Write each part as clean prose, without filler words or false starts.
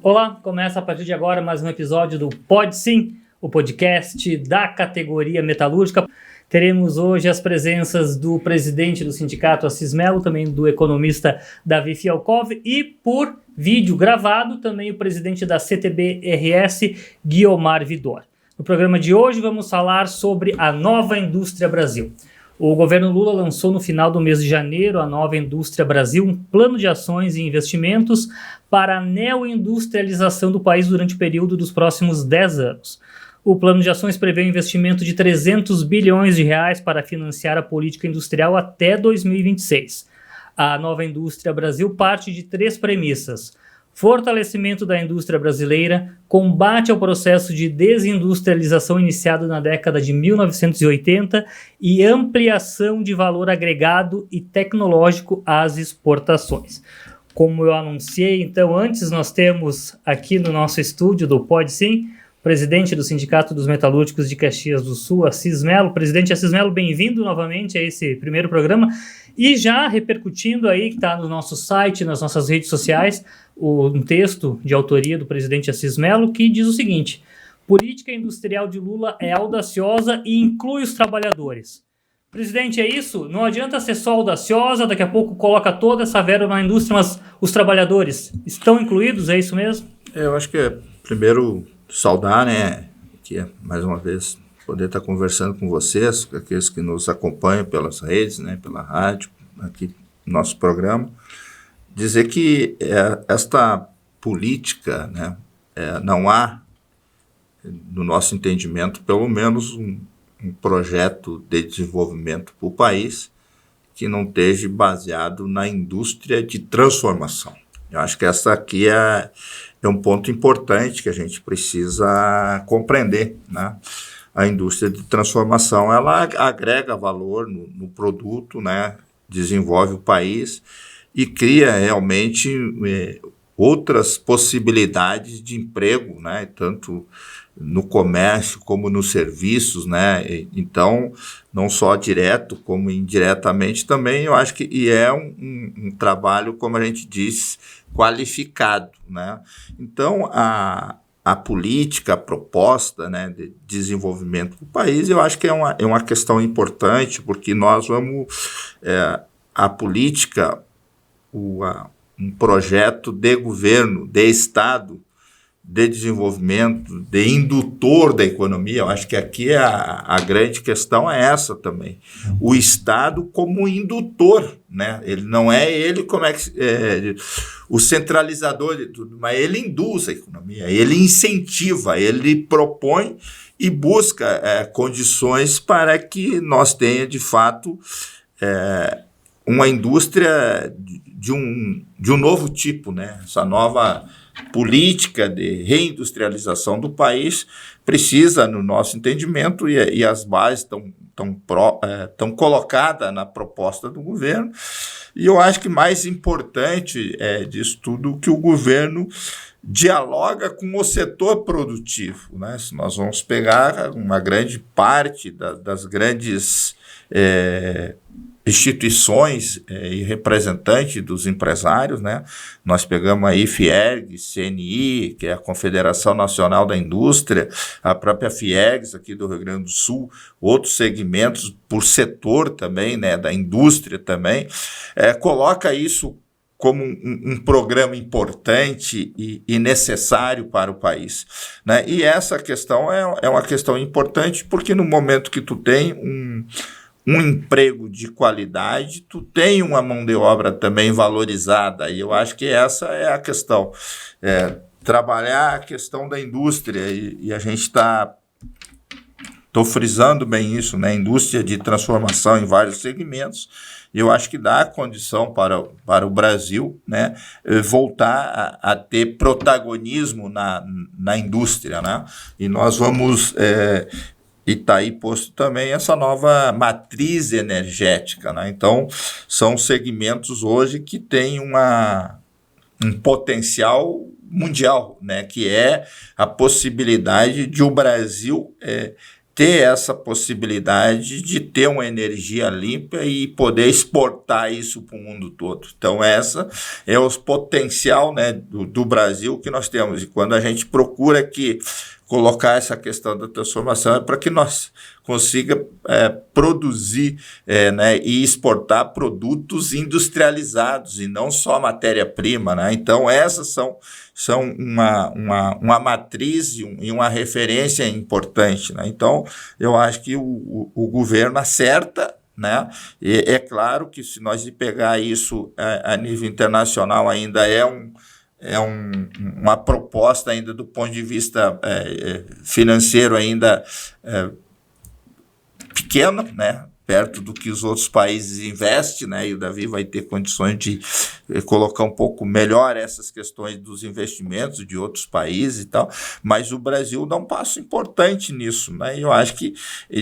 Olá, começa a partir de agora mais um episódio do Pode Sim, o podcast da categoria metalúrgica. Teremos hoje as presenças do presidente do sindicato Assis Mello, também do economista Davi Fialkov e por vídeo gravado também o presidente da CTB-RS, Guiomar Vidor. No programa de hoje vamos falar sobre a Nova Indústria Brasil. O governo Lula lançou no final do mês de janeiro a Nova Indústria Brasil, um plano de ações e investimentos para a neoindustrialização do país durante o período dos próximos 10 anos. O plano de ações prevê um investimento de 300 bilhões de reais para financiar a política industrial até 2026. A Nova Indústria Brasil parte de 3 premissas: fortalecimento da indústria brasileira, combate ao processo de desindustrialização iniciado na década de 1980 e ampliação de valor agregado e tecnológico às exportações. Como eu anunciei, então, antes nós temos aqui no nosso estúdio do Pode Sim, presidente do Sindicato dos Metalúrgicos de Caxias do Sul, Assis Mello. Presidente Assis Mello, bem-vindo novamente a esse primeiro programa. E já repercutindo aí, que está no nosso site, nas nossas redes sociais, um texto de autoria do presidente Assis Mello que diz o seguinte: política industrial de Lula é audaciosa e inclui os trabalhadores. Presidente, é isso? Não adianta ser só audaciosa, daqui a pouco coloca toda essa verba na indústria, mas os trabalhadores estão incluídos, é isso mesmo? Eu acho que primeiro saudar, que é mais uma vez poder estar conversando com vocês, com aqueles que nos acompanham pelas redes, pela rádio, aqui no nosso programa, dizer que esta política, não há, no nosso entendimento, pelo menos um projeto de desenvolvimento para o país que não esteja baseado na indústria de transformação. Eu acho que essa aqui é um ponto importante que a gente precisa compreender, A indústria de transformação, ela agrega valor no produto, desenvolve o país e cria realmente outras possibilidades de emprego, tanto no comércio como nos serviços, Então, não só direto como indiretamente também, eu acho que é um trabalho, como a gente diz, qualificado, Então, a política, a proposta, de desenvolvimento do país, eu acho que é uma questão importante, porque nós vamos, a política, um projeto de governo, de Estado, de desenvolvimento, de indutor da economia. Eu acho que aqui a grande questão é essa também. O Estado como indutor, Ele não é o centralizador de tudo, mas ele induz a economia, ele incentiva, ele propõe e busca condições para que nós tenha, de fato, uma indústria de um novo tipo, Essa nova política de reindustrialização do país precisa, no nosso entendimento, e as bases estão colocadas na proposta do governo, e eu acho que mais importante disso tudo que o governo dialoga com o setor produtivo, Se nós vamos pegar uma grande parte das grandes instituições e representantes dos empresários, Nós pegamos aí FIERG, CNI, que é a Confederação Nacional da Indústria, a própria FIEGS aqui do Rio Grande do Sul, outros segmentos por setor também, da indústria também, coloca isso como um programa importante e necessário para o país, E essa questão é uma questão importante porque no momento que tu tem um emprego de qualidade, tu tem uma mão de obra também valorizada, e eu acho que essa é a questão, trabalhar a questão da indústria, e a gente estou frisando bem isso, indústria de transformação em vários segmentos, e eu acho que dá a condição para o Brasil, voltar a ter protagonismo na indústria, E nós vamos... E está aí posto também essa nova matriz energética, Então, são segmentos hoje que têm um potencial mundial, que é a possibilidade de o Brasil ter essa possibilidade de ter uma energia limpa e poder exportar isso para o mundo todo. Então, essa é o potencial, né, do Brasil que nós temos. E quando a gente procura aqui colocar essa questão da transformação, é para que nós consiga produzir né, e exportar produtos industrializados e não só matéria-prima, né? Então, essas são uma matriz e uma referência importante, né? Então, eu acho que o governo acerta, né? E é claro que se nós pegar isso a nível internacional ainda uma proposta ainda do ponto de vista financeiro ainda pequena, né? Perto do que os outros países investem, né? E o Davi vai ter condições de colocar um pouco melhor essas questões dos investimentos de outros países e tal, mas o Brasil dá um passo importante nisso, né? Eu acho que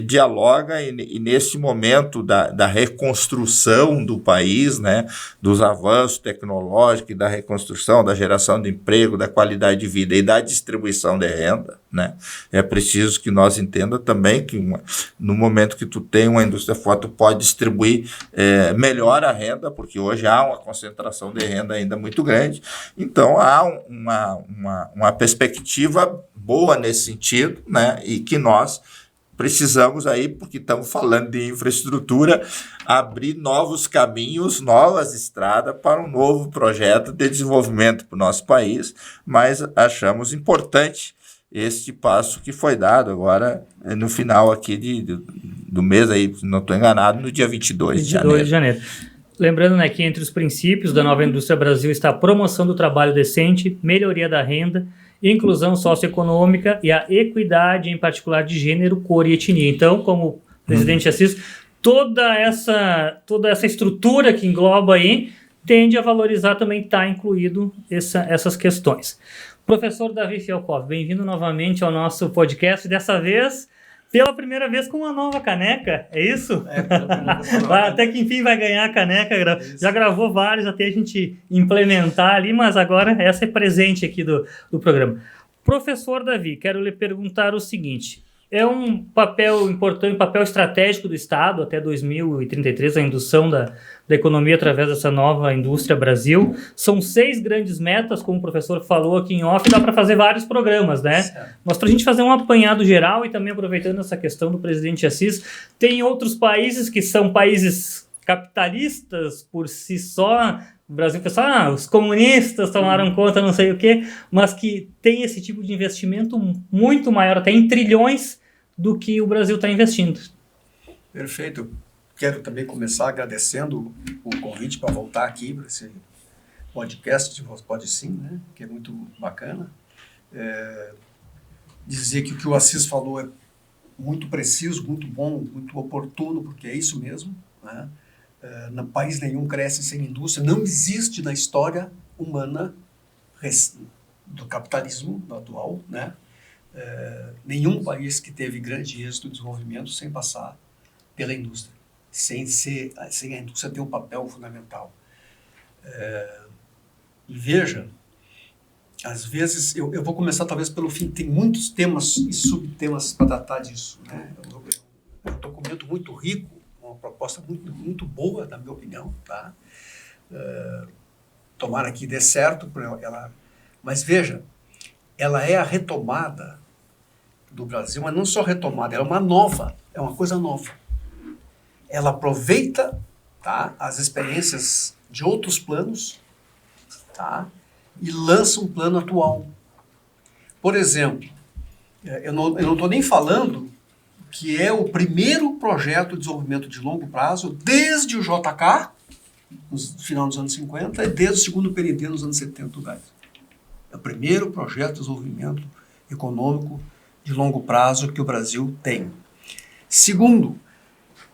dialoga e nesse momento da reconstrução do país, né? Dos avanços tecnológicos e da reconstrução, da geração de emprego, da qualidade de vida e da distribuição de renda, né? É preciso que nós entenda também que no momento que tu tem uma indústria forte, tu pode distribuir melhor a renda, porque hoje há uma concentração de renda ainda muito grande. Então, há uma perspectiva boa nesse sentido, né? E que nós precisamos aí, porque estamos falando de infraestrutura, abrir novos caminhos, novas estradas para um novo projeto de desenvolvimento para o nosso país, mas achamos importante este passo que foi dado agora no final aqui do mês, aí, se não estou enganado, no dia 22 de janeiro. Lembrando, né, que entre os princípios da Nova Indústria Brasil está a promoção do trabalho decente, melhoria da renda, inclusão socioeconômica e a equidade, em particular de gênero, cor e etnia. Então, como o presidente Assis, toda essa estrutura que engloba aí tende a valorizar também, está incluído essas questões. Professor Davi Fialkov, bem-vindo novamente ao nosso podcast, dessa vez, pela primeira vez com uma nova caneca, é isso? Até que enfim vai ganhar a caneca, já gravou vários até a gente implementar ali, mas agora essa é presente aqui do programa. Professor Davi, quero lhe perguntar o seguinte, é um papel importante, um papel estratégico do Estado até 2033, a indução da economia através dessa nova indústria Brasil. São 6 grandes metas, como o professor falou aqui em off, dá para fazer vários programas, né? Certo. Mas para a gente fazer um apanhado geral e também aproveitando essa questão do presidente Assis, tem outros países que são países capitalistas por si só. O Brasil pensa, os comunistas tomaram conta, não sei o quê, mas que tem esse tipo de investimento muito maior, até em trilhões, do que o Brasil está investindo. Perfeito. Quero também começar agradecendo o convite para voltar aqui para esse podcast de Pode Sim, né? Que é muito bacana. Dizer que o que o Assis falou é muito preciso, muito bom, muito oportuno, porque é isso mesmo, né? No país nenhum cresce sem indústria. Não existe na história humana do capitalismo atual, né? Nenhum país que teve grande êxito de desenvolvimento sem passar pela indústria, sem a indústria ter um papel fundamental. E veja, às vezes, eu vou começar talvez pelo fim, tem muitos temas e subtemas para tratar disso, né? É um documento muito rico, uma proposta muito, muito boa, na minha opinião, tá? Tomara que dê certo, mas veja, ela é a retomada do Brasil, mas não só retomada, ela é uma coisa nova. Ela aproveita, tá, as experiências de outros planos, tá, e lança um plano atual. Por exemplo, eu não estou nem falando que é o primeiro projeto de desenvolvimento de longo prazo desde o JK, no final dos anos 50, e desde o segundo PND nos anos 70 do Geisel. É o primeiro projeto de desenvolvimento econômico de longo prazo que o Brasil tem. Segundo,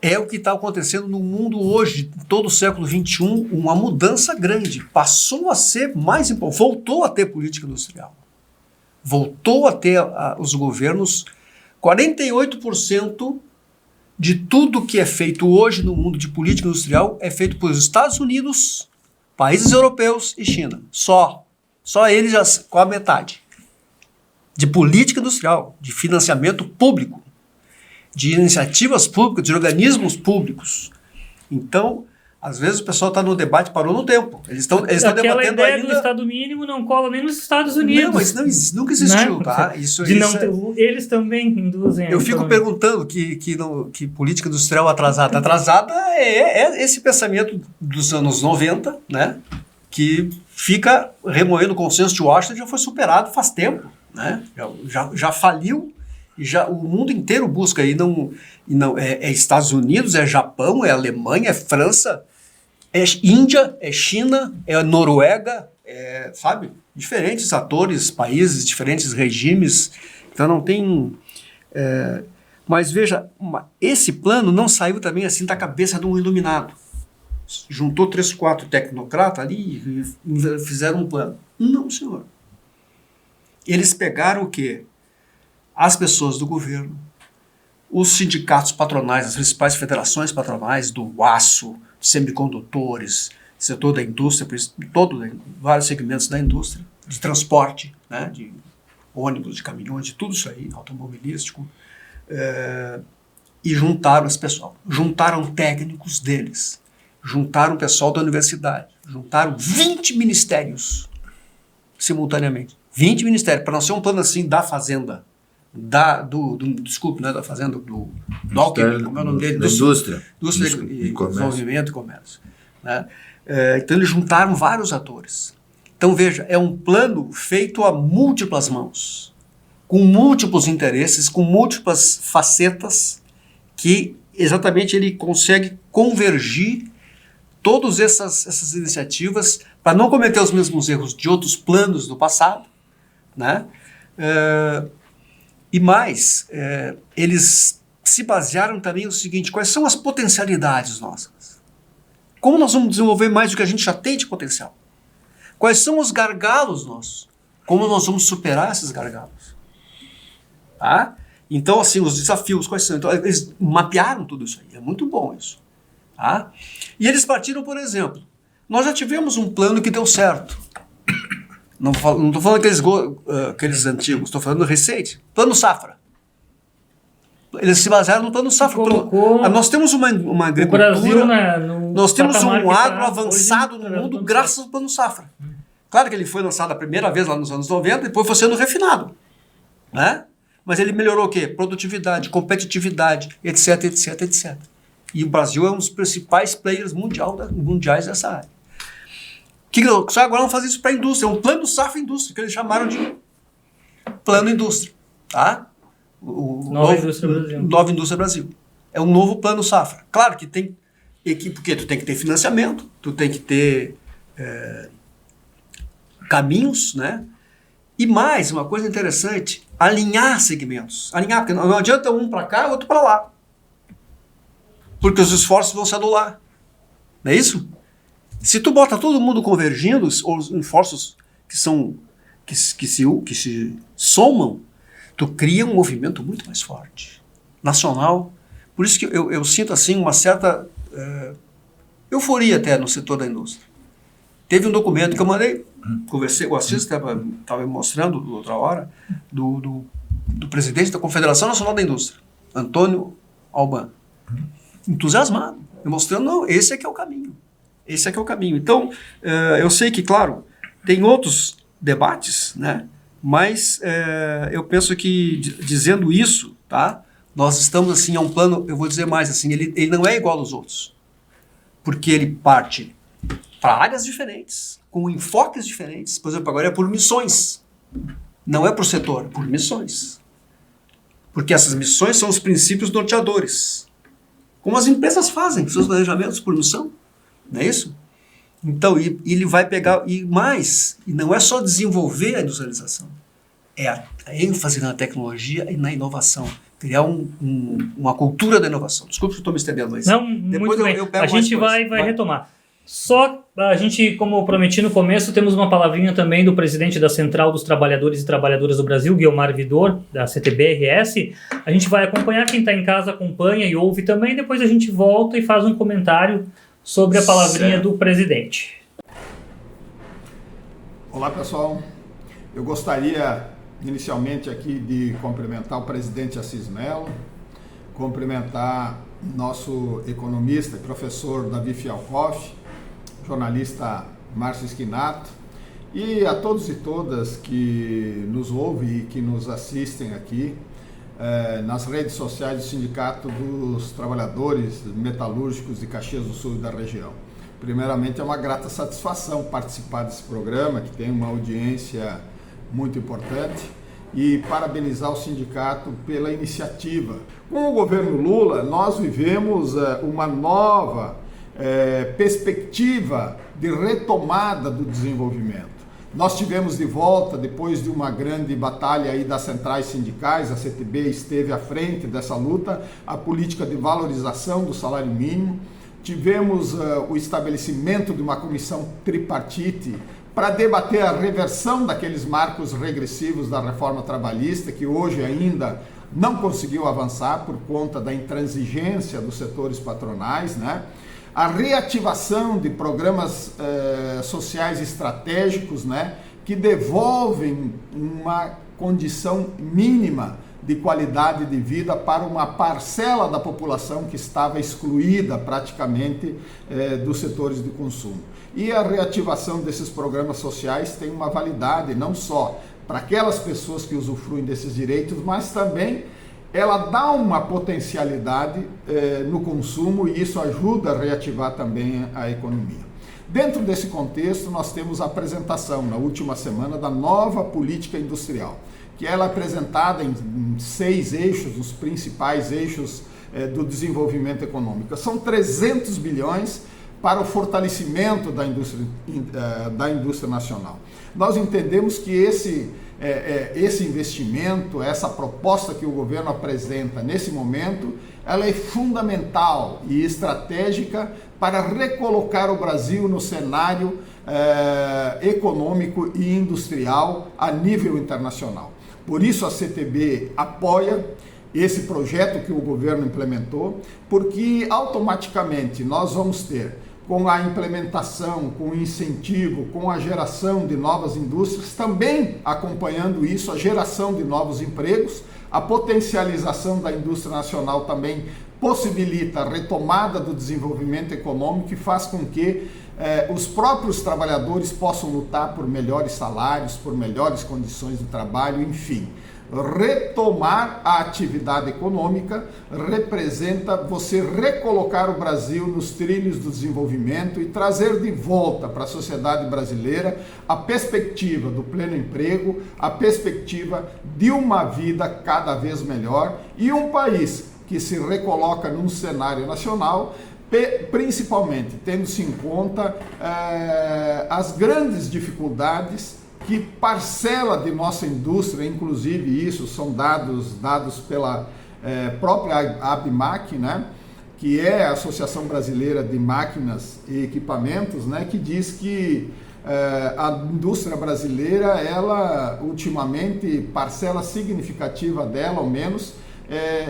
é o que está acontecendo no mundo hoje, todo o século XXI, uma mudança grande. Passou a ser mais importante, voltou a ter política industrial. Voltou a ter os governos. 48% de tudo que é feito hoje no mundo de política industrial é feito pelos Estados Unidos, países europeus e China. Só eles já com a metade de política industrial, de financiamento público. de iniciativas públicas, de organismos públicos. Então, às vezes o pessoal está no debate, parou no tempo. Eles estão debatendo Aquela ideia ainda... do Estado mínimo não cola nem nos Estados Unidos. Não, mas nunca existiu, né? tá? Eles também induzem. Eu fico perguntando que política industrial atrasada. Atrasada é esse pensamento dos anos 90, né? Que fica remoendo o consenso de Washington, já foi superado faz tempo, né? Já faliu. E o mundo inteiro busca aí, é Estados Unidos, é Japão, é Alemanha, é França, é Índia, é China, é Noruega, sabe? Diferentes atores, países, diferentes regimes. Então não tem... mas veja, esse plano não saiu também assim da cabeça de um iluminado. Juntou 3, 4 tecnocratas ali e fizeram um plano. Não, senhor. Eles pegaram o quê? As pessoas do governo, os sindicatos patronais, as principais federações patronais do aço, semicondutores, setor da indústria, vários segmentos da indústria, de transporte, né, de ônibus, de caminhões, de tudo isso aí, automobilístico, e juntaram esse pessoal. Juntaram técnicos deles, juntaram o pessoal da universidade, juntaram 20 ministérios simultaneamente. 20 ministérios, para não ser um plano assim da Fazenda, desculpe, não é da Fazenda, do Alckmin, como é o nome dele? Da indústria e desenvolvimento e comércio. Né? Então eles juntaram vários atores. Então veja, é um plano feito a múltiplas mãos, com múltiplos interesses, com múltiplas facetas, que exatamente ele consegue convergir todas essas iniciativas para não cometer os mesmos erros de outros planos do passado, né? E mais, eles se basearam também no seguinte: quais são as potencialidades nossas? Como nós vamos desenvolver mais do que a gente já tem de potencial? Quais são os gargalos nossos? Como nós vamos superar esses gargalos? Tá? Então, assim, os desafios, quais são? Então, eles mapearam tudo isso aí. É muito bom isso. Tá? E eles partiram, por exemplo, nós já tivemos um plano que deu certo. Não estou falando aqueles antigos, estou falando do recente. Plano Safra. Eles se basearam no Plano Safra. Nós temos uma agricultura... O Brasil, nós temos um agro avançado no mundo graças ao Plano Safra. Claro que ele foi lançado a primeira vez lá nos anos 90, depois foi sendo refinado. Né? Mas ele melhorou o quê? Produtividade, competitividade, etc, etc, etc. E o Brasil é um dos principais players mundiais dessa área. Só agora vamos fazer isso para a indústria. É um plano Safra Indústria, que eles chamaram de Plano Indústria. Tá? Nova Indústria Brasil. Nova Indústria Brasil. É um novo plano Safra. Claro que tem equipe, porque tu tem que ter financiamento, tu tem que ter caminhos, né? E mais, uma coisa interessante, alinhar segmentos. Alinhar, porque não adianta um para cá, outro para lá. Porque os esforços vão se anular. Não é isso? Se tu bota todo mundo convergindo, os esforços que se somam, tu cria um movimento muito mais forte, nacional. Por isso que eu sinto assim uma certa euforia até no setor da indústria. Teve um documento que eu mandei, conversei, o Assis estava me mostrando outra hora, do presidente da Confederação Nacional da Indústria, Antônio Albano, entusiasmado, me mostrando, não, esse é que é o caminho. Esse é que é o caminho. Então, eu sei que, claro, tem outros debates, né? Mas eu penso que, dizendo isso, tá? Nós estamos, assim, a um plano, eu vou dizer mais, assim, ele não é igual aos outros. Porque ele parte para áreas diferentes, com enfoques diferentes. Por exemplo, agora é por missões. Não é por setor, é por missões. Porque essas missões são os princípios norteadores. Como as empresas fazem seus planejamentos por missão. Não é isso? Então, ele vai pegar, e não é só desenvolver a industrialização, é a ênfase na tecnologia e na inovação. Criar uma cultura da inovação. Desculpa se eu estou me estendendo, mas não, depois muito bem. eu pego a gente vai retomar. Só a gente, como eu prometi no começo, temos uma palavrinha também do presidente da Central dos Trabalhadores e Trabalhadoras do Brasil, Guilmar Vidor, da CTB-RS. A gente vai acompanhar, quem está em casa acompanha e ouve também, depois a gente volta e faz um comentário sobre a palavrinha do presidente. Olá, pessoal. Eu gostaria inicialmente aqui de cumprimentar o presidente Assis Mello, cumprimentar nosso economista e professor Davi Fialkoff, jornalista Márcio Esquinato, e a todos e todas que nos ouvem e que nos assistem aqui nas redes sociais do Sindicato dos Trabalhadores Metalúrgicos de Caxias do Sul e da região. Primeiramente, é uma grata satisfação participar desse programa, que tem uma audiência muito importante, e parabenizar o sindicato pela iniciativa. Com o governo Lula, nós vivemos uma nova perspectiva de retomada do desenvolvimento. Nós tivemos de volta, depois de uma grande batalha aí das centrais sindicais, a CTB esteve à frente dessa luta, a política de valorização do salário mínimo. Tivemos o estabelecimento de uma comissão tripartite para debater a reversão daqueles marcos regressivos da reforma trabalhista, que hoje ainda não conseguiu avançar por conta da intransigência dos setores patronais, né? A reativação de programas sociais estratégicos, né, que devolvem uma condição mínima de qualidade de vida para uma parcela da população que estava excluída praticamente dos setores de consumo. E a reativação desses programas sociais tem uma validade não só para aquelas pessoas que usufruem desses direitos, mas também ela dá uma potencialidade no consumo, e isso ajuda a reativar também a economia. Dentro desse contexto, nós temos a apresentação, na última semana, da nova política industrial, que ela é apresentada em 6 eixos, os principais eixos do desenvolvimento econômico. São 300 bilhões para o fortalecimento da indústria nacional. Nós entendemos que esse investimento, essa proposta que o governo apresenta nesse momento, ela é fundamental e estratégica para recolocar o Brasil no cenário econômico e industrial a nível internacional. Por isso a CTB apoia esse projeto que o governo implementou, porque automaticamente nós vamos ter, com a implementação, com o incentivo, com a geração de novas indústrias, também acompanhando isso, a geração de novos empregos, a potencialização da indústria nacional também possibilita a retomada do desenvolvimento econômico e faz com que os próprios trabalhadores possam lutar por melhores salários, por melhores condições de trabalho, enfim. Retomar a atividade econômica representa você recolocar o Brasil nos trilhos do desenvolvimento e trazer de volta para a sociedade brasileira a perspectiva do pleno emprego, a perspectiva de uma vida cada vez melhor e um país que se recoloca num cenário nacional, principalmente tendo-se em conta as grandes dificuldades que parcela de nossa indústria, inclusive isso são dados pela própria ABMAQ, né, que é a Associação Brasileira de Máquinas e Equipamentos, né, que diz que a indústria brasileira, ela ultimamente, parcela significativa dela, ao menos,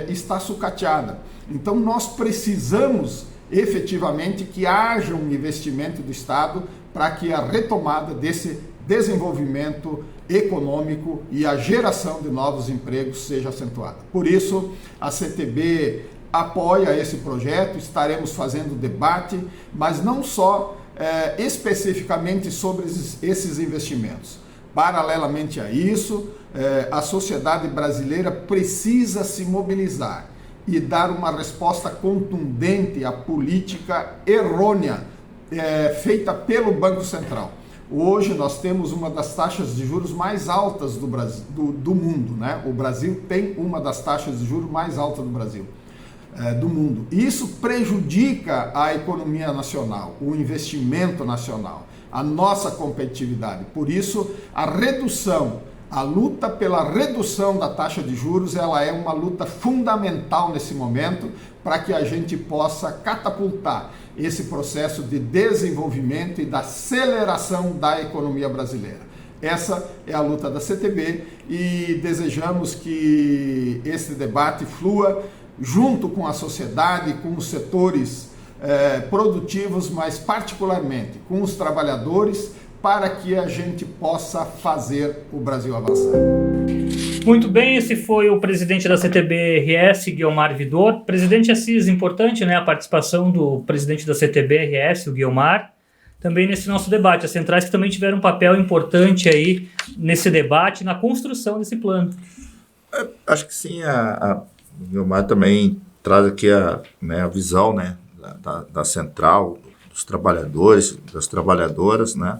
está sucateada. Então nós precisamos efetivamente que haja um investimento do Estado para que a retomada desse desenvolvimento econômico e a geração de novos empregos seja acentuada. Por isso, a CTB apoia esse projeto, estaremos fazendo debate, mas não só especificamente sobre esses investimentos. Paralelamente a isso, a sociedade brasileira precisa se mobilizar e dar uma resposta contundente à política errônea feita pelo Banco Central. Hoje nós temos uma das taxas de juros mais altas do mundo, né? O Brasil tem uma das taxas de juros mais altas do mundo. Isso prejudica a economia nacional, o investimento nacional, a nossa competitividade. Por isso, a luta pela redução da taxa de juros, ela é uma luta fundamental nesse momento para que a gente possa catapultar esse processo de desenvolvimento e da aceleração da economia brasileira. Essa é a luta da CTB e desejamos que esse debate flua junto com a sociedade, com os setores produtivos, mas particularmente com os trabalhadores, para que a gente possa fazer o Brasil avançar. Muito bem, esse foi o presidente da CTB-RS, Guiomar Vidor. Presidente Assis, importante, né, a participação do presidente da CTB-RS, o Guiomar, também nesse nosso debate. As centrais que também tiveram um papel importante aí nesse debate, na construção desse plano. Acho que sim, o Guiomar também traz aqui a visão, né, da central, dos trabalhadores, das trabalhadoras, né,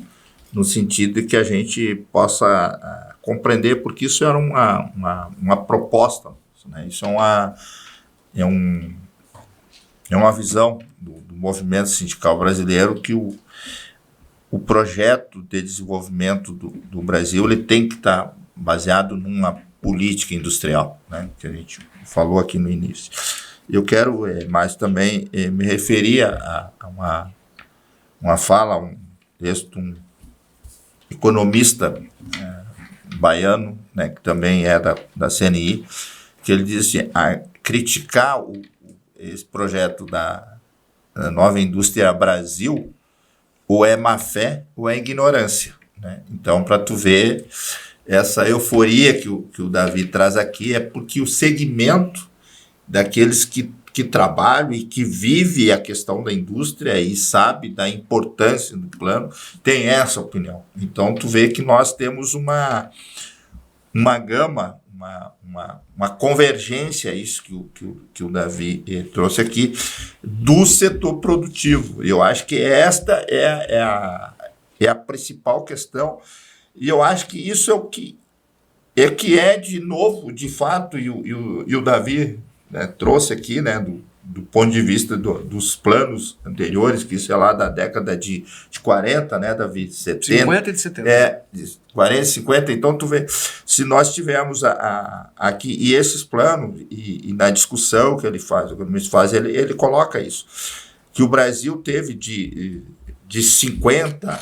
no sentido de que a gente possa compreender, porque isso era uma proposta, né, isso é uma visão do movimento sindical brasileiro, que o projeto de desenvolvimento do Brasil ele tem que estar baseado numa política industrial, né, que a gente falou aqui no início. Eu quero mais também me referir a uma fala, um texto, um economista baiano, né, que também é da CNI, que ele diz assim, criticar esse projeto da Nova Indústria Brasil ou é má fé ou é ignorância, né? Então, para tu ver essa euforia que o Davi traz aqui, é porque o segmento daqueles que trabalham e que vive a questão da indústria e sabe da importância do plano, tem essa opinião. Então, tu vê que nós temos uma gama, uma convergência, isso que o Davi trouxe aqui, do setor produtivo. Eu acho que esta é a principal questão, e eu acho que isso é o que é de novo, de fato, e o Davi, né, trouxe aqui, né, do ponto de vista dos planos anteriores, que isso é lá da década de 40, né, Davi? 70. 50 e de 70. 40, 50. Então, tu vê, se nós tivermos aqui, e esses planos, e na discussão que ele faz, o economista faz, ele coloca isso, que o Brasil teve de 50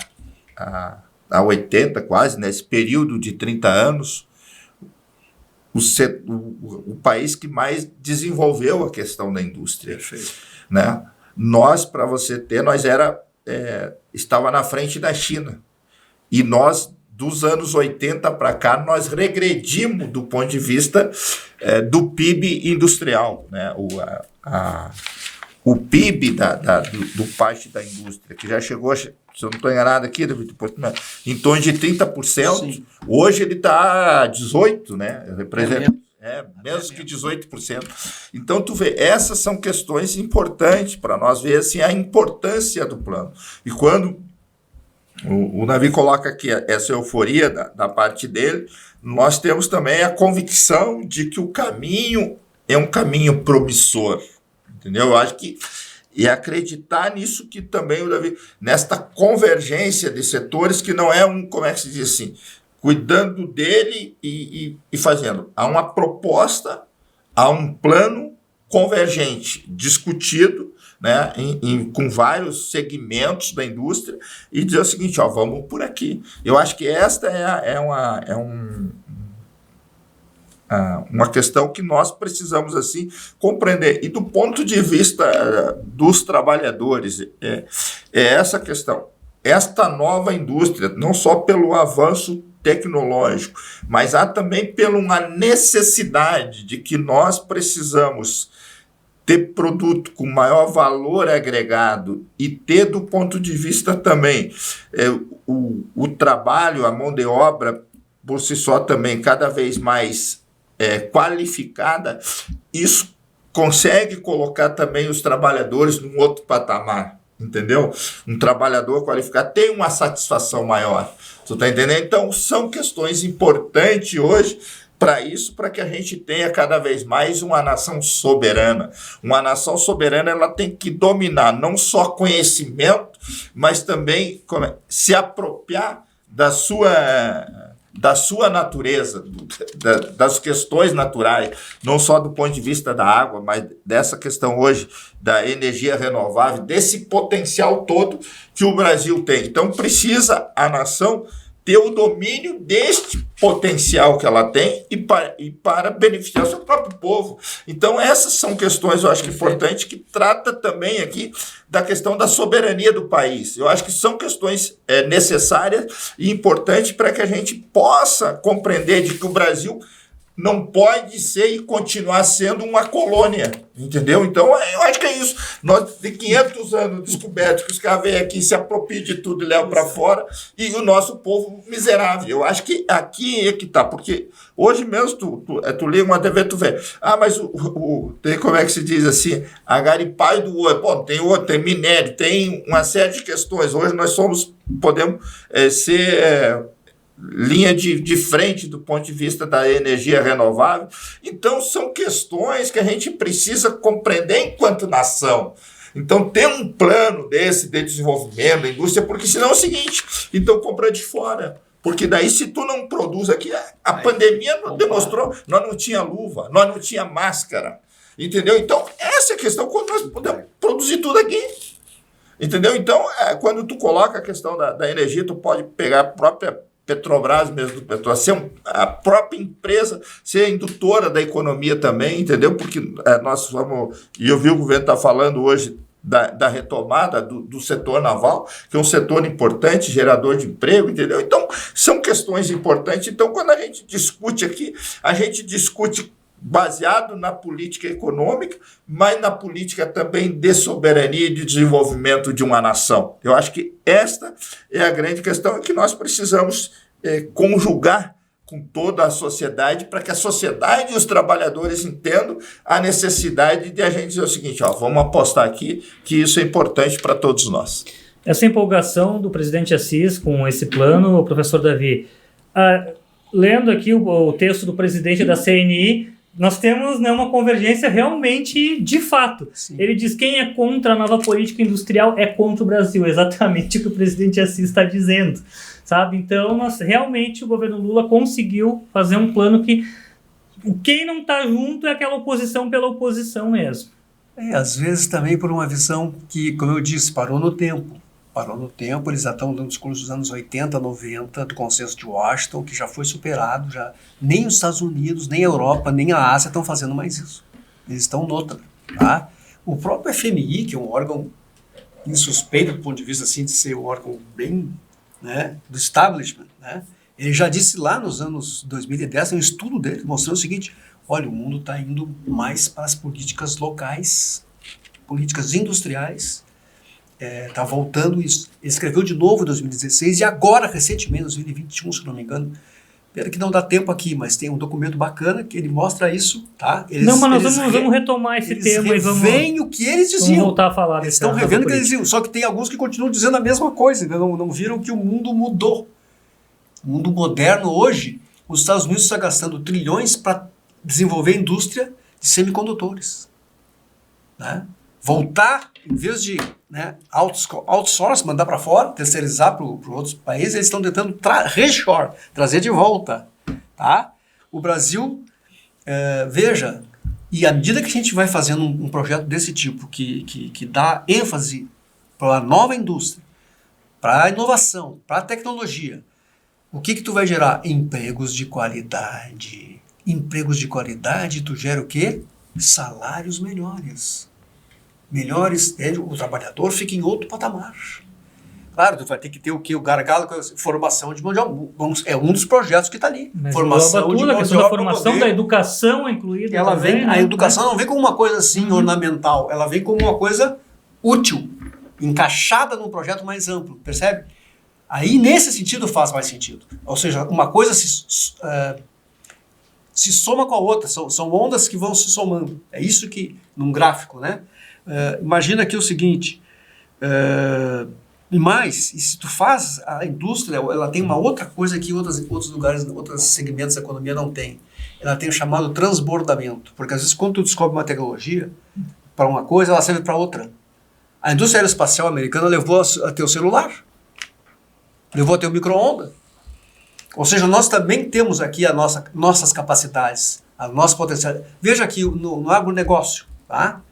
a 80, quase, nesse período de 30 anos, o país que mais desenvolveu a questão da indústria. Perfeito. Né? Nós, para você ter, estava na frente da China. E nós, dos anos 80 para cá, nós regredimos do ponto de vista do PIB industrial. Né? O PIB do parte da indústria, que já chegou, se eu não estou enganado aqui, depois, em torno de 30%. Sim. Hoje ele está 18%, né? Representa menos que 18%. Então, tu vê, essas são questões importantes para nós ver assim, a importância do plano. E quando o Davi coloca aqui essa euforia da parte dele, nós temos também a convicção de que o caminho é um caminho promissor. Entendeu? Eu acho que e acreditar nisso que também o Davi, nesta convergência de setores que não é como é que se diz assim, cuidando dele e fazendo. Há uma proposta, há um plano convergente, discutido, né, com vários segmentos da indústria, e dizer o seguinte, vamos por aqui. Eu acho que esta é uma questão que nós precisamos assim compreender. E do ponto de vista dos trabalhadores, é essa questão. Esta nova indústria, não só pelo avanço tecnológico, mas há também pela uma necessidade de que nós precisamos ter produto com maior valor agregado e ter do ponto de vista também o trabalho, a mão de obra por si só também cada vez mais qualificada, isso consegue colocar também os trabalhadores num outro patamar, entendeu? Um trabalhador qualificado tem uma satisfação maior, tu tá entendendo? Então, são questões importantes hoje para isso, para que a gente tenha cada vez mais uma nação soberana. Uma nação soberana, ela tem que dominar não só conhecimento, mas também se apropriar da sua natureza, das questões naturais, não só do ponto de vista da água, mas dessa questão hoje da energia renovável, desse potencial todo que o Brasil tem. Então, precisa a nação ter o domínio deste potencial que ela tem e para beneficiar o seu próprio povo. Então, essas são questões, eu acho que importantes, que trata também aqui da questão da soberania do país. Eu acho que são questões necessárias e importantes para que a gente possa compreender de que o Brasil não pode ser e continuar sendo uma colônia, entendeu? Então, eu acho que é isso. Nós, de 500 anos, descoberto que os caras vêm aqui, se apropriam de tudo e levam para fora, e o nosso povo miserável. Eu acho que aqui é que tá, porque hoje mesmo tu liga uma TV, tu vê, mas tem, como é que se diz assim, a garimpagem do ouro, pô, tem ouro, tem minério, tem uma série de questões. Hoje nós podemos ser linha de frente do ponto de vista da energia renovável. Então, são questões que a gente precisa compreender enquanto nação. Então, ter um plano desse de desenvolvimento da indústria, porque senão é o seguinte, então compra de fora. Porque daí, se tu não produz aqui, a pandemia demonstrou, nós não tinha luva, nós não tinha máscara, entendeu? Então, essa é a questão, quando nós podemos produzir tudo aqui. Entendeu? Então, quando tu coloca a questão da energia, tu pode pegar a própria Petrobras mesmo, do petróleo, ser a própria empresa, ser a indutora da economia também, entendeu? Porque nós vamos, e eu vi o governo está falando hoje da retomada do setor naval, que é um setor importante, gerador de emprego, entendeu? Então, são questões importantes. Então, quando a gente discute aqui, a gente discute baseado na política econômica, mas na política também de soberania e de desenvolvimento de uma nação. Eu acho que esta é a grande questão que nós precisamos conjugar com toda a sociedade, para que a sociedade e os trabalhadores entendam a necessidade de a gente dizer o seguinte, vamos apostar aqui que isso é importante para todos nós. Essa empolgação do presidente Assis com esse plano, professor Davi, lendo aqui o texto do presidente da CNI, nós temos, né, uma convergência realmente de fato. Sim. Ele diz que quem é contra a nova política industrial é contra o Brasil, exatamente o que o presidente Assis está dizendo, sabe? Então, realmente o governo Lula conseguiu fazer um plano que quem não está junto é aquela oposição pela oposição mesmo. Às vezes também por uma visão que, como eu disse, parou no tempo, eles já estão dando discurso dos anos 80, 90, do consenso de Washington, que já foi superado, nem os Estados Unidos, nem a Europa, nem a Ásia estão fazendo mais isso. Eles estão noutra, tá? O próprio FMI, que é um órgão insuspeito do ponto de vista assim, de ser um órgão bem, né, do establishment, né? Ele já disse lá nos anos 2010, um estudo dele mostrando o seguinte, olha, o mundo está indo mais para as políticas locais, políticas industriais, está voltando isso. Ele escreveu de novo em 2016 e agora, recentemente, em 2021, se não me engano, pena que não dá tempo aqui, mas tem um documento bacana que ele mostra isso, tá? Mas nós vamos retomar esse tema e vamos... o que eles diziam. Vamos voltar a falar. Eles estão revendo o que eles diziam, só que tem alguns que continuam dizendo a mesma coisa, ainda não viram que o mundo mudou. O mundo moderno hoje, os Estados Unidos estão gastando trilhões para desenvolver a indústria de semicondutores, né? Voltar, em vez de, né, outsource, mandar para fora, terceirizar para outros países, eles estão tentando reshore, trazer de volta, tá? O Brasil, veja, e à medida que a gente vai fazendo um projeto desse tipo, que dá ênfase para a nova indústria, para a inovação, para a tecnologia, o que tu vai gerar? Empregos de qualidade. Empregos de qualidade, tu gera o quê? Salários melhores. O trabalhador fica em outro patamar. Claro, tu vai ter que ter o quê? O gargalo, formação de mão de obra. É um dos projetos que está ali. Mas formação tudo, de mão a questão de da obra, formação, da educação incluída. Ela também, vem, né? a educação não vem como uma coisa assim ornamental, ela vem como uma coisa útil, encaixada num projeto mais amplo, percebe? Aí, nesse sentido, faz mais sentido. Ou seja, uma coisa se soma com a outra, são ondas que vão se somando. É isso que, num gráfico, né? Imagina aqui o seguinte, e se tu faz, a indústria, ela tem uma outra coisa que outros lugares, outros segmentos da economia não tem. Ela tem o chamado transbordamento, porque às vezes quando tu descobre uma tecnologia para uma coisa, ela serve para outra. A indústria aeroespacial americana levou a ter o celular, levou a ter o micro-ondas. Ou seja, nós também temos aqui nossas capacidades, a nossa potencialidade. Veja aqui no agronegócio, tá?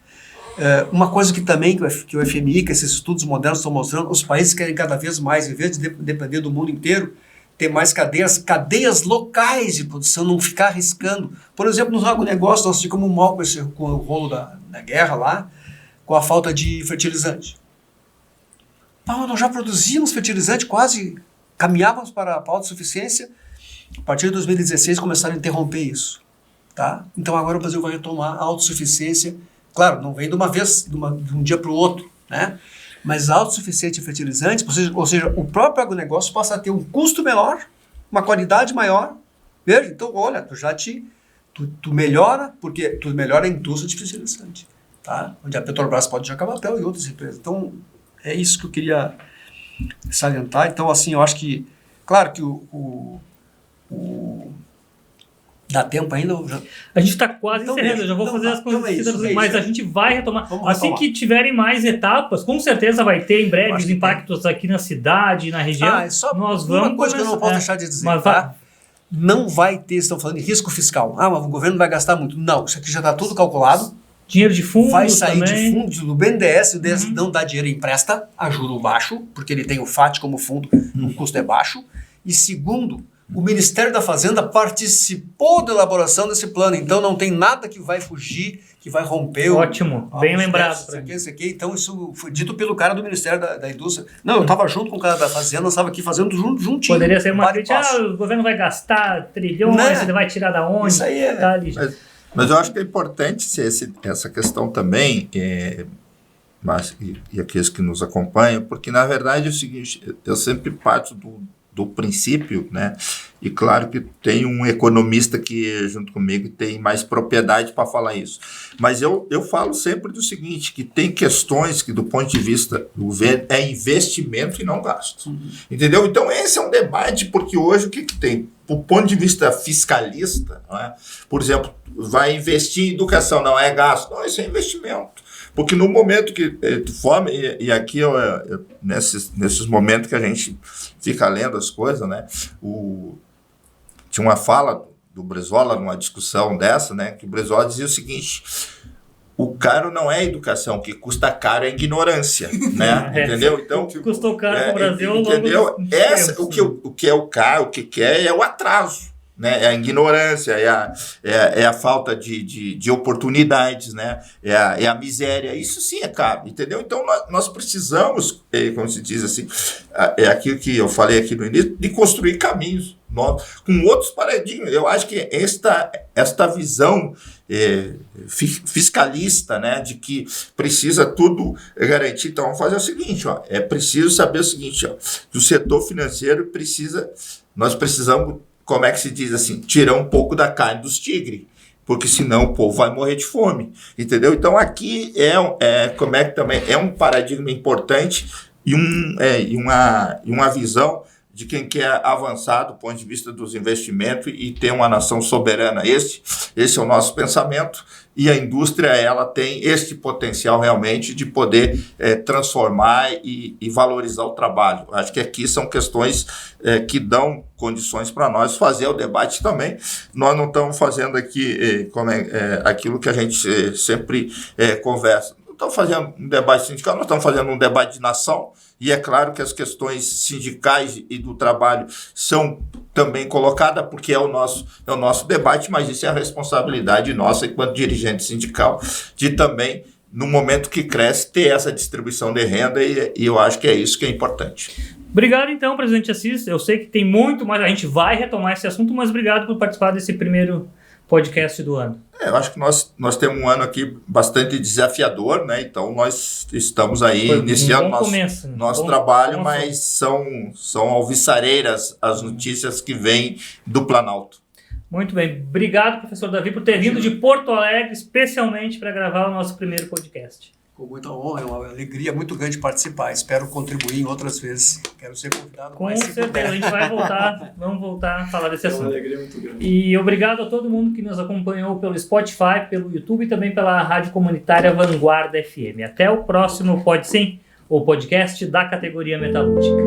Uma coisa que também que o FMI, que esses estudos modernos estão mostrando, os países querem cada vez mais, em vez de depender do mundo inteiro, ter mais cadeias locais de produção, não ficar arriscando. Por exemplo, no agronegócio, nós ficamos mal com o rolo da guerra lá, com a falta de fertilizante. Nós já produzíamos fertilizante, quase caminhávamos para a autossuficiência. A partir de 2016 começaram a interromper isso. Tá? Então agora o Brasil vai retomar a autossuficiência. Claro, não vem de uma vez, de um dia para o outro, né? Mas autossuficiente em fertilizantes, ou seja, o próprio agronegócio passa a ter um custo menor, uma qualidade maior. Veja, então olha, tu melhora, porque tu melhora a indústria de fertilizante, tá? Onde a Petrobras pode jogar papel e outras empresas. Então é isso que eu queria salientar. Então assim, eu acho que, claro que dá tempo ainda? A gente está quase Então, encerrando, eu já vou então fazer tá, as coisas então é isso, seguidas, mas a gente vai retomar. Vamos Assim retomar. que tiverem mais etapas, com certeza vai ter em breve Eu acho os que impactos aqui na cidade, na região. É só Nós uma vamos coisa que eu não posso deixar de dizer, mas tá? Não vai ter, estão falando de risco fiscal. Ah, mas o governo vai gastar muito. Não, isso aqui já está tudo calculado. dinheiro de fundos Vai sair também. de fundos do BNDES, o BNDES não dá dinheiro e empresta a juro baixo, porque ele tem o FAT como fundo, o custo é baixo. E segundo, o Ministério da Fazenda participou da elaboração desse plano, então não tem nada que vai fugir, que vai romper Ótimo, bem lembrado. Isso aqui. Então isso foi dito pelo cara do Ministério da Indústria. Não, eu estava junto com o cara da Fazenda, nós estava aqui fazendo juntinho. Poderia ser uma crítica, o governo vai gastar trilhões, Né? ele vai tirar da onde? Isso aí é. Tá ali. Mas eu acho que é importante essa questão também, e aqueles que nos acompanham, porque na verdade é o seguinte, eu sempre parto do princípio, né? E claro que tem um economista que junto comigo tem mais propriedade para falar isso. Mas eu falo sempre do seguinte, que tem questões que do ponto de vista do governo é investimento e não gasto. Entendeu? Então esse é um debate, porque hoje o que tem? Do ponto de vista fiscalista, não é? Por exemplo, vai investir em educação, não é gasto. Não, isso é investimento. Porque no momento que tu forma, e aqui nesses momentos que a gente fica lendo as coisas, né? Tinha uma fala do Brizola numa discussão dessa, né? Que o Brizola dizia o seguinte: o caro não é a educação, o que custa caro é a ignorância, né? Entendeu? Então, O que custou caro para o Brasil ao longo entendeu? dos tempos, O que é o caro, o que quer é o atraso. Né? É a ignorância, é a falta de oportunidades, né? É a miséria. Isso sim é caro, entendeu? Então nós precisamos, como se diz assim, é aquilo que eu falei aqui no início, de construir caminhos novos, com outros paradigmas. Eu acho que esta visão fiscalista, né, de que precisa tudo garantir. Então vamos fazer o seguinte, ó, é preciso saber o seguinte, ó, que o setor financeiro nós precisamos, como é que se diz assim, tirar um pouco da carne dos tigres, porque senão o povo vai morrer de fome, entendeu? Então aqui como é que também é um paradigma importante e uma visão de quem quer avançar do ponto de vista dos investimentos e ter uma nação soberana. Esse é o nosso pensamento, e a indústria ela tem este potencial realmente de poder transformar e valorizar o trabalho. Acho que aqui são questões que dão condições para nós fazer o debate também. Nós não estamos fazendo aqui aquilo que a gente sempre conversa. Não estamos fazendo um debate sindical, nós estamos fazendo um debate de nação. E é claro que as questões sindicais e do trabalho são também colocadas, porque é o nosso debate, mas isso é a responsabilidade nossa, enquanto dirigente sindical, de também, no momento que cresce, ter essa distribuição de renda, e eu acho que é isso que é importante. Obrigado, então, presidente Assis. Eu sei que tem muito mais, a gente vai retomar esse assunto, mas obrigado por participar desse primeiro podcast do ano. Eu acho que nós temos um ano aqui bastante desafiador, né? Então nós estamos aí iniciando nosso trabalho, mas são alvissareiras as notícias que vêm do Planalto. Muito bem. Obrigado, professor Davi, por ter vindo de Porto Alegre, especialmente para gravar o nosso primeiro podcast. Com muita honra, é uma alegria muito grande participar. Espero contribuir em outras vezes. Quero ser convidado. Com certeza, a gente vai voltar, vamos voltar a falar desse assunto. É uma alegria muito grande. E obrigado a todo mundo que nos acompanhou pelo Spotify, pelo YouTube e também pela rádio comunitária Vanguarda FM. Até o próximo Pode Sim, o podcast da categoria metalúrgica.